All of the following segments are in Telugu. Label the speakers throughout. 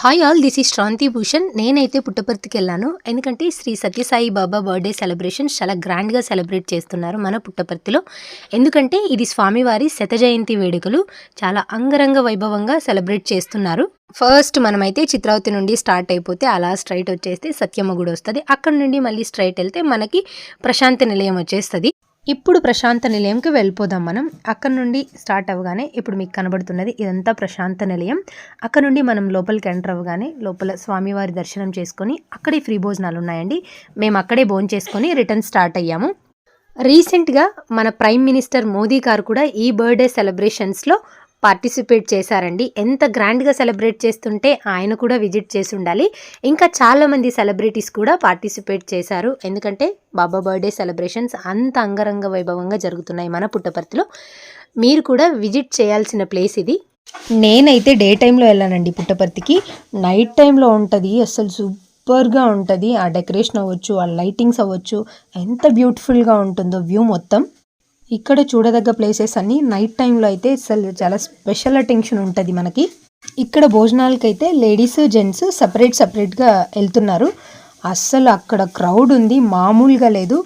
Speaker 1: Hi all, this is Shranti Bhushan. నేనైతే పుట్టపర్తికి వెళ్ళాను. ఎందుకంటే శ్రీ సత్యసాయి బాబా బర్త్డే సెలబ్రేషన్స్ చాలా గ్రాండ్గా సెలబ్రేట్ చేస్తున్నారు మన పుట్టపర్తిలో. ఎందుకంటే ఇది స్వామివారి శత జయంతి వేడుకలు చాలా అంగరంగ వైభవంగా సెలబ్రేట్ చేస్తున్నారు. ఫస్ట్ మనమైతే చిత్రావతి నుండి స్టార్ట్ అయిపోతే అలా స్ట్రైట్ వచ్చేస్తే సత్యమ్మ గుడి వస్తుంది. అక్కడ నుండి మళ్ళీ స్ట్రైట్ వెళ్తే మనకి ప్రశాంతి నిలయం వచ్చేస్తుంది. ఇప్పుడు ప్రశాంత నిలయంకి వెళ్ళిపోదాం మనం. అక్కడ నుండి స్టార్ట్ అవ్వగానే ఇప్పుడు మీకు కనబడుతున్నది ఇదంతా ప్రశాంత నిలయం. అక్కడ నుండి మనం లోపలికి ఎంటర్ అవ్వగానే లోపల స్వామివారి దర్శనం చేసుకొని అక్కడే ఫ్రీ భోజనాలు ఉన్నాయండి. మేము అక్కడే భోజనం చేసుకొని రిటర్న్ స్టార్ట్ అయ్యాము. రీసెంట్గా మన ప్రైమ్ మినిస్టర్ మోదీ గారు కూడా ఈ బర్త్డే సెలబ్రేషన్స్లో పార్టిసిపేట్ చేశారండి. ఎంత గ్రాండ్గా సెలబ్రేట్ చేస్తుంటే ఆయన కూడా విజిట్ చేసి ఉండాలి. ఇంకా చాలామంది సెలబ్రిటీస్ కూడా పార్టిసిపేట్ చేశారు. ఎందుకంటే బాబా బర్త్డే సెలబ్రేషన్స్ అంత అంగరంగ వైభవంగా జరుగుతున్నాయి మన పుట్టపర్తిలో. మీరు కూడా విజిట్ చేయాల్సిన ప్లేస్ ఇది. నేనైతే డే టైంలో వెళ్ళానండి పుట్టపర్తికి. నైట్ టైంలో ఉంటుంది, అసలు సూపర్గా ఉంటుంది. ఆ డెకరేషన్ అవ్వచ్చు, ఆ లైటింగ్స్ అవ్వచ్చు, ఎంత బ్యూటిఫుల్గా ఉంటుందో వ్యూ మొత్తం. ఇక్కడ చూడదగ్గ ప్లేసెస్ అన్నీ నైట్ టైంలో అయితే అసలు చాలా స్పెషల్ అటెన్షన్ ఉంటుంది మనకి. ఇక్కడ భోజనాలకైతే లేడీస్ జెంట్స్ సపరేట్గా వెళ్తున్నారు. అస్సలు అక్కడ క్రౌడ్ ఉంది, మామూలుగా లేదు.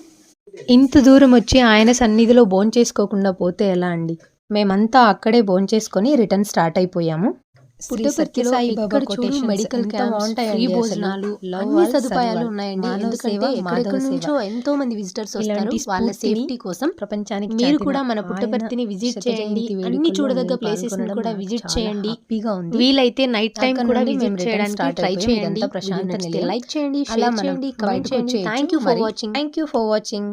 Speaker 1: ఇంత దూరం వచ్చి ఆయన సన్నిధిలో భోంచేసుకోకుండా పోతే ఎలా అండి. మేమంతా అక్కడే భోంచేసుకొని రిటర్న్ స్టార్ట్ అయిపోయాము.
Speaker 2: పుట్టపర్తిలో ఇక్కడ చూడు మెడికల్ క్యాంప్స్, ఫ్రీ భోజనాలు, అన్ని సదుపాయాలు ఉన్నాయండి. ఎందుకంటే ఎక్కడెక్కడి నుంచో ఎంతో మంది విజిటర్స్ వస్తారు వాళ్ళ సేఫ్టీ కోసం.
Speaker 1: ప్రపంచానికి
Speaker 2: మీరు కూడా మన పుట్టపర్తిని విజిట్ చేయండి. అన్ని చూడదగ్గ ప్లేసెస్ ని కూడా విజిట్ చేయండి. వీలైతే నైట్ టైం కూడా విజిట్ చేయడానికి ట్రై చేయండి. లైక్ చేయండి, షేర్ చేయండి, కమెంట్ చేయండి. Thank you for watching.